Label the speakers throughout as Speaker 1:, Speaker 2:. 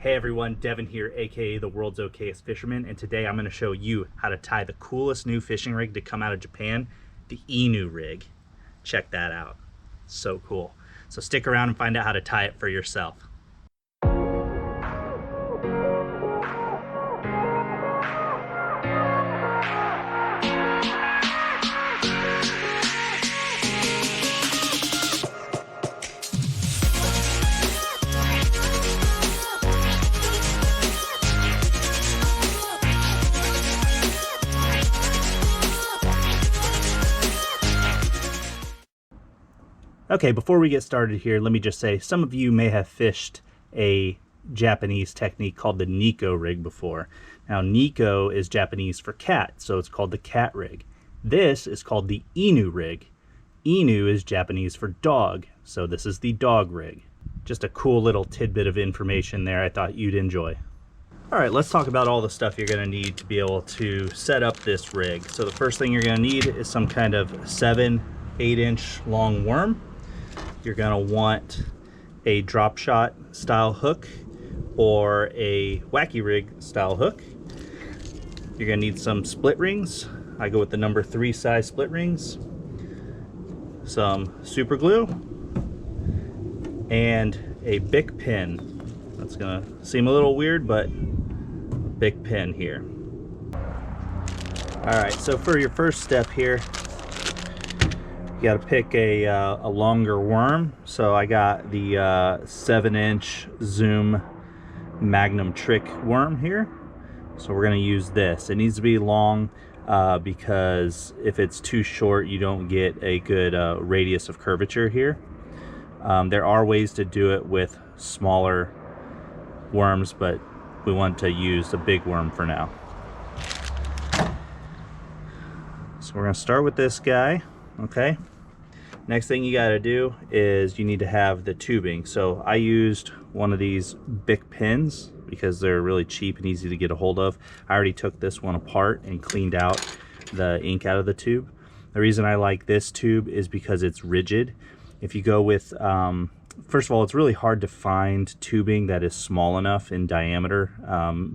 Speaker 1: Hey everyone, Devin here, aka the world's okayest fisherman, and today I'm going to show you how to tie the coolest new fishing rig to come out of Japan, the Inu Rig. Check that out. So cool. So stick around and find out how to tie it for yourself. Okay, before we get started here, let me just say some of you may have fished a Japanese technique called the Inu rig before. Now, Inu is Japanese for cat, so it's called the cat rig. This is called the Inu rig. Inu is Japanese for dog, so this is the dog rig. Just a cool little tidbit of information there I thought you'd enjoy. All right, let's talk about all the stuff you're gonna need to be able to set up this rig. So the first thing you're gonna need is some kind of 7-8-inch long worm. You're gonna want a drop shot style hook or a wacky rig style hook. You're gonna need some split rings. I go with the number 3 size split rings. Some super glue and a Bic pin. That's gonna seem a little weird, but Bic pin here. All right, so for your first step here, you got to pick a longer worm. So I got the 7-inch Zoom Magnum Trick worm here. So we're going to use this. It needs to be long because if it's too short, you don't get a good radius of curvature here. There are ways to do it with smaller worms, but we want to use a big worm for now. So we're going to start with this guy. Okay. Next thing you got to do is you need to have the tubing. So I used one of these Bic pins because they're really cheap and easy to get a hold of. I already took this one apart and cleaned out the ink out of the tube. The reason I like this tube is because it's rigid. If you go with, first of all, it's really hard to find tubing that is small enough in diameter,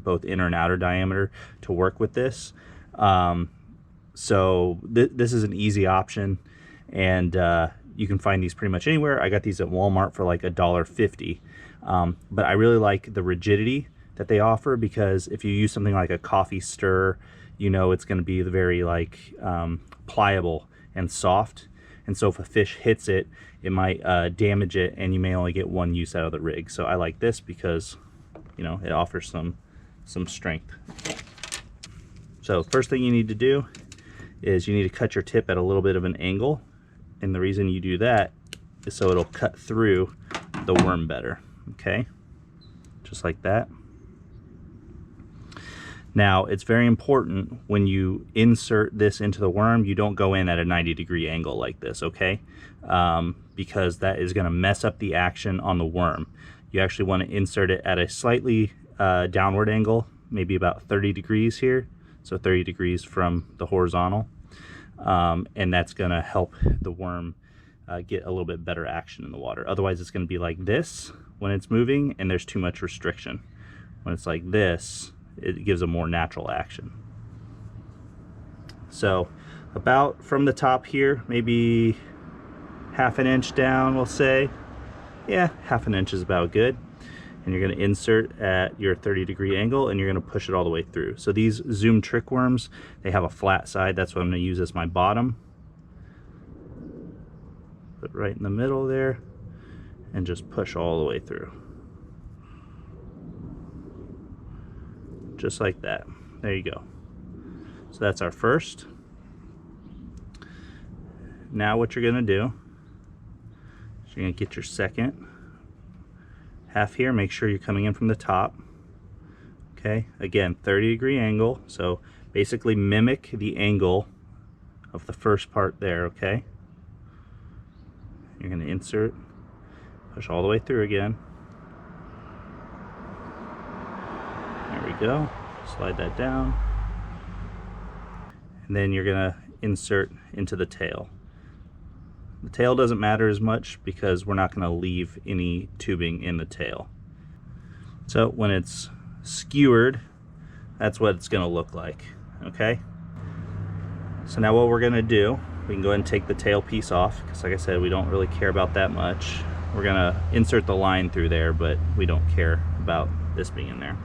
Speaker 1: both inner and outer diameter, to work with this. So this is an easy option, and you can find these pretty much anywhere. I got these at Walmart for like $1.50, but I really like the rigidity that they offer, because if you use something like a coffee stir, you know it's going to be very like pliable and soft, and so if a fish hits it, it might damage it, and you may only get one use out of the rig. So I like this because, you know, it offers some strength. So first thing you need to do is you need to cut your tip at a little bit of an angle, and the reason you do that is so it'll cut through the worm better. Okay, just like that. Now it's very important when you insert this into the worm, you don't go in at a 90-degree angle like this, okay? Because that is going to mess up the action on the worm. You actually want to insert it at a slightly downward angle, maybe about 30 degrees here. So 30 degrees from the horizontal, and that's going to help the worm get a little bit better action in the water. Otherwise it's going to be like this when it's moving and there's too much restriction. When it's like this, it gives a more natural action. So about from the top here, maybe ½ inch down, we'll say. Yeah, ½ inch is about good. And you're going to insert at your 30-degree angle, and you're going to push it all the way through. So these Zoom Trick worms, they have a flat side. That's what I'm going to use as my bottom. Put right in the middle there, and just push all the way through. Just like that. There you go. So that's our first. Now what you're going to do is you're going to get your second half here. Make sure you're coming in from the top. Okay, again, 30-degree angle, so basically mimic the angle of the first part there. Okay, you're going to insert, push all the way through again. There we go. Slide that down, and then you're going to insert into the tail. The tail doesn't matter as much because we're not going to leave any tubing in the tail. So when it's skewered, that's what it's going to look like. Okay, so now what we're going to do, we can go ahead and take the tail piece off, because like I said, we don't really care about that much. We're going to insert the line through there, but we don't care about this being in there.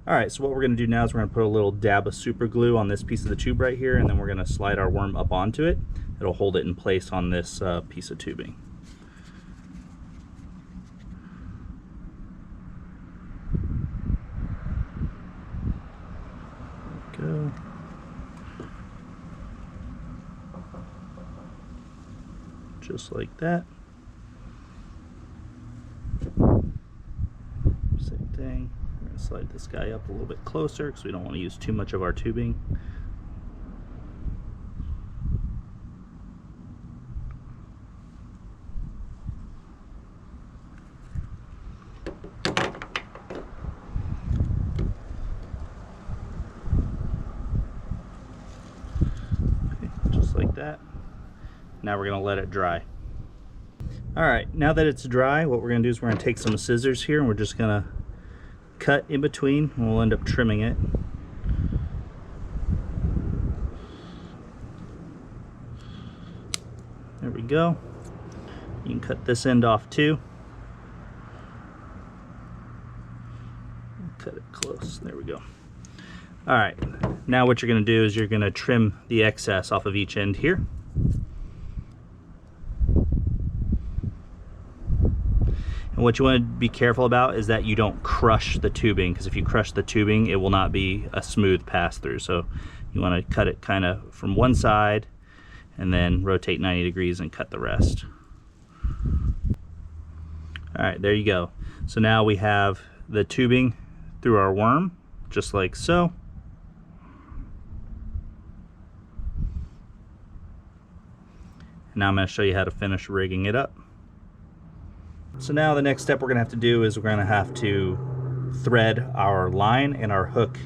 Speaker 1: Alright, so what we're going to do now is we're going to put a little dab of super glue on this piece of the tube right here, and then we're going to slide our worm up onto it. It'll hold it in place on this piece of tubing. Go. Just like that. Same thing. We're going to slide this guy up a little bit closer because we don't want to use too much of our tubing. Like that. Now we're going to let it dry. Alright, now that it's dry, what we're going to do is we're going to take some scissors here and we're just going to cut in between, and we'll end up trimming it. There we go. You can cut this end off too. Cut it close. There we go. Alright, now what you're going to do is you're going to trim the excess off of each end here. And what you want to be careful about is that you don't crush the tubing, because if you crush the tubing, it will not be a smooth pass through. So you want to cut it kind of from one side and then rotate 90 degrees and cut the rest. Alright, there you go. So now we have the tubing through our worm, just like so. Now I'm going to show you how to finish rigging it up. So now the next step we're going to have to do is we're going to have to thread our line and our hook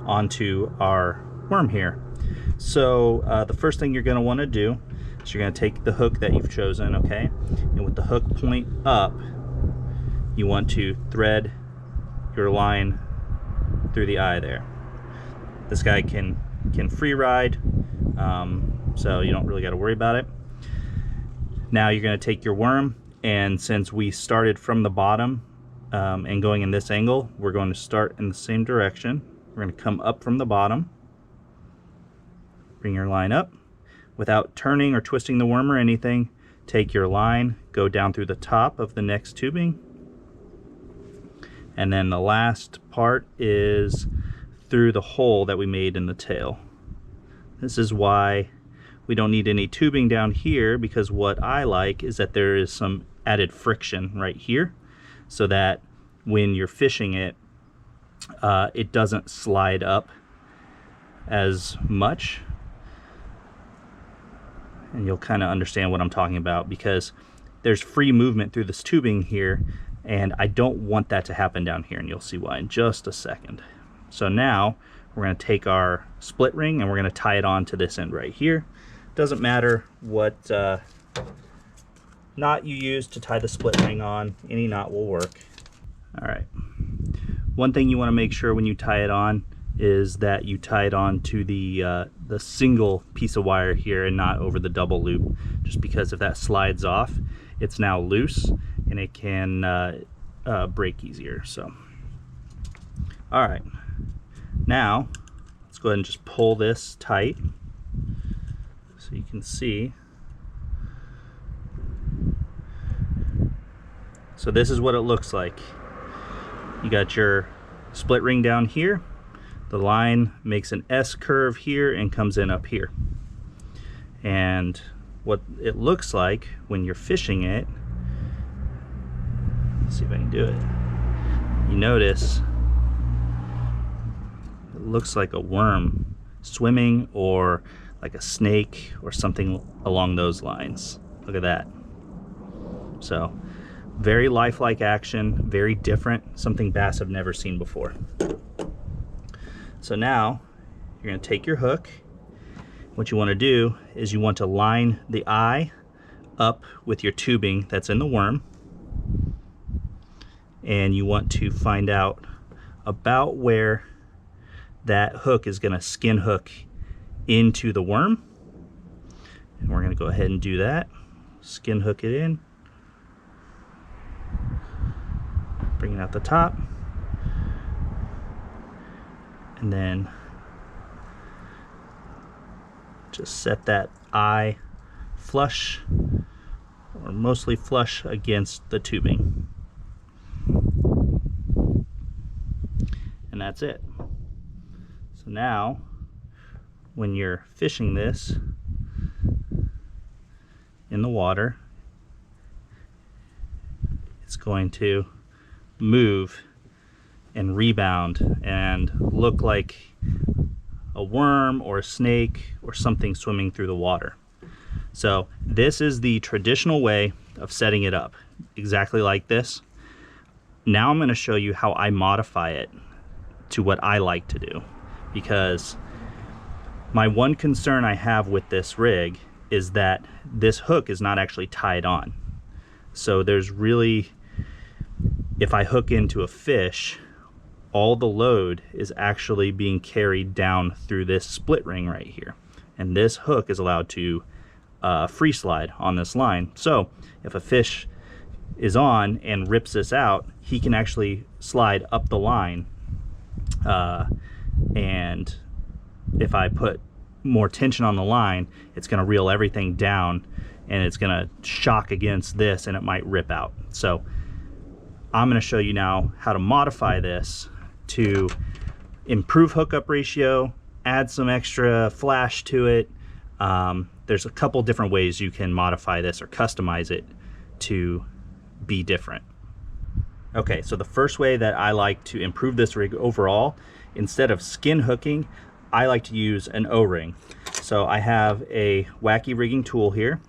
Speaker 1: onto our worm here. So the first thing you're going to want to do is you're going to take the hook that you've chosen, okay? And with the hook point up, you want to thread your line through the eye there. This guy can free ride, so you don't really got to worry about it. Now you're going to take your worm, and since we started from the bottom and going in this angle, we're going to start in the same direction. We're going to come up from the bottom, bring your line up. Without turning or twisting the worm or anything, take your line, go down through the top of the next tubing, and then the last part is through the hole that we made in the tail. This is why we don't need any tubing down here, because what I like is that there is some added friction right here, so that when you're fishing it, it doesn't slide up as much. And you'll kind of understand what I'm talking about, because there's free movement through this tubing here, and I don't want that to happen down here, and you'll see why in just a second. So now we're going to take our split ring and we're going to tie it on to this end right here. Doesn't matter what knot you use to tie the split ring on, any knot will work. Alright, one thing you want to make sure when you tie it on is that you tie it on to the single piece of wire here and not over the double loop, just because if that slides off, it's now loose and it can break easier. So alright, now let's go ahead and just pull this tight so you can see. So this is what it looks like. You got your split ring down here, the line makes an S curve here and comes in up here, and what it looks like when you're fishing it, let's see if I can do it, you notice it looks like a worm swimming, or like a snake or something along those lines. Look at that. So very lifelike action, very different, something bass have never seen before. So now you're going to take your hook. What you want to do is you want to line the eye up with your tubing that's in the worm, and you want to find out about where that hook is going to skin hook into the worm. And we're going to go ahead and do that. Skin hook it in, bring it out the top, and then just set that eye flush, or mostly flush, against the tubing. And that's it. So now when you're fishing this in the water, it's going to move and rebound and look like a worm or a snake or something swimming through the water. So this is the traditional way of setting it up, exactly like this. Now I'm going to show you how I modify it to what I like to do, because my one concern I have with this rig is that this hook is not actually tied on. So there's really, if I hook into a fish, all the load is actually being carried down through this split ring right here. And this hook is allowed to free slide on this line. So if a fish is on and rips this out, he can actually slide up the line. And if I put more tension on the line, it's going to reel everything down and it's going to shock against this and it might rip out. So I'm going to show you now how to modify this to improve hookup ratio, add some extra flash to it. There's a couple different ways you can modify this or customize it to be different. Okay, so the first way that I like to improve this rig overall, instead of skin hooking, I like to use an O-ring. So I have a wacky rigging tool here,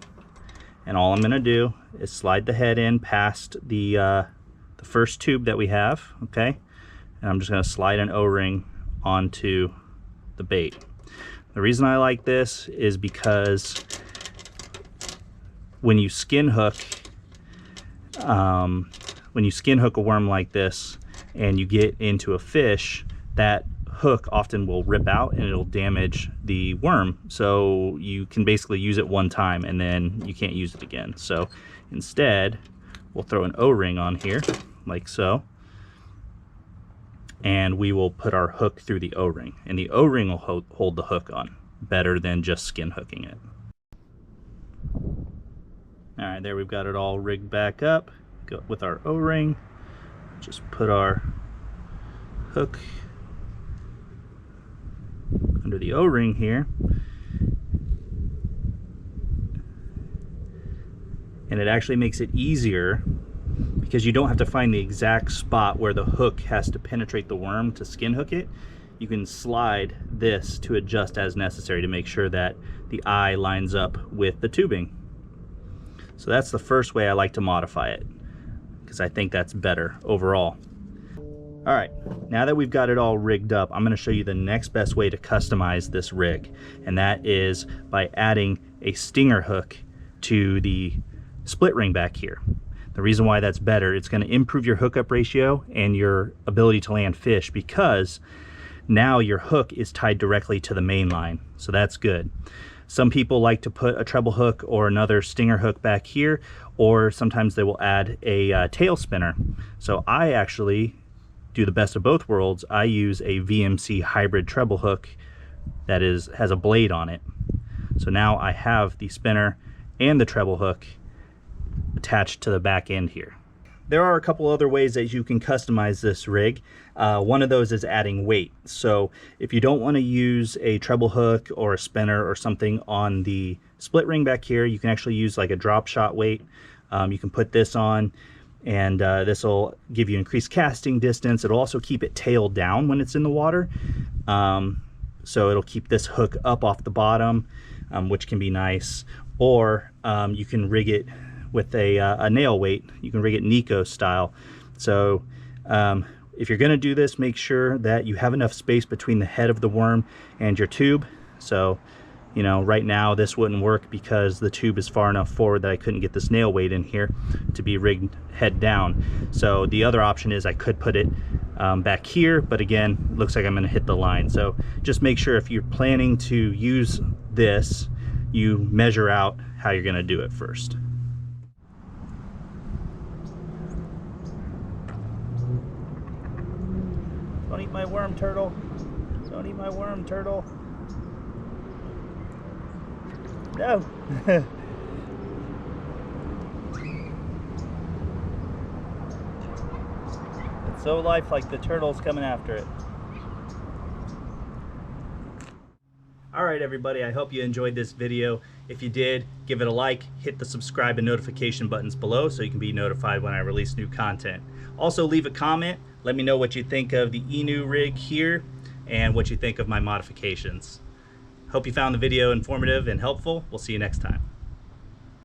Speaker 1: and all I'm going to do is slide the head in past the first tube that we have, okay? And I'm just going to slide an O-ring onto the bait. The reason I like this is because when you skin hook a worm like this and you get into a fish, that hook often will rip out and it'll damage the worm. So you can basically use it one time and then you can't use it again. So instead, we'll throw an O-ring on here like so, and we will put our hook through the O-ring, and the O-ring will hold the hook on better than just skin hooking it. All right, there we've got it all rigged back up. Go with our O-ring, just put our hook under the O-ring here, and it actually makes it easier because you don't have to find the exact spot where the hook has to penetrate the worm to skin hook it. You can slide this to adjust as necessary to make sure that the eye lines up with the tubing. So that's the first way I like to modify it, because I think that's better overall. All right, now that we've got it all rigged up, I'm going to show you the next best way to customize this rig, and that is by adding a stinger hook to the split ring back here. The reason why that's better, it's going to improve your hookup ratio and your ability to land fish, because now your hook is tied directly to the main line. So that's good. Some people like to put a treble hook or another stinger hook back here, or sometimes they will add a tail spinner. So I actually do the best of both worlds. I use a VMC hybrid treble hook that has a blade on it. So now I have the spinner and the treble hook attached to the back end here. There are a couple other ways that you can customize this rig. One of those is adding weight. So if you don't want to use a treble hook or a spinner or something on the split ring back here, you can actually use like a drop shot weight. You can put this on, and this will give you increased casting distance. It'll also keep it tailed down when it's in the water. So it'll keep this hook up off the bottom, which can be nice. Or you can rig it with a nail weight. You can rig it Nico style. So if you're going to do this, make sure that you have enough space between the head of the worm and your tube. So You know, right now this wouldn't work because the tube is far enough forward that I couldn't get this nail weight in here to be rigged head down. So the other option is I could put it back here, but again, looks like I'm going to hit the line. So just make sure if you're planning to use this, you measure out how you're going to do it first. Don't eat my worm, turtle. Don't eat my worm, turtle. No. It's so lifelike, the turtle's coming after it. Alright everybody, I hope you enjoyed this video. If you did, give it a like, hit the subscribe and notification buttons below so you can be notified when I release new content. Also leave a comment, let me know what you think of the Inu rig here and what you think of my modifications. Hope you found the video informative and helpful. We'll see you next time.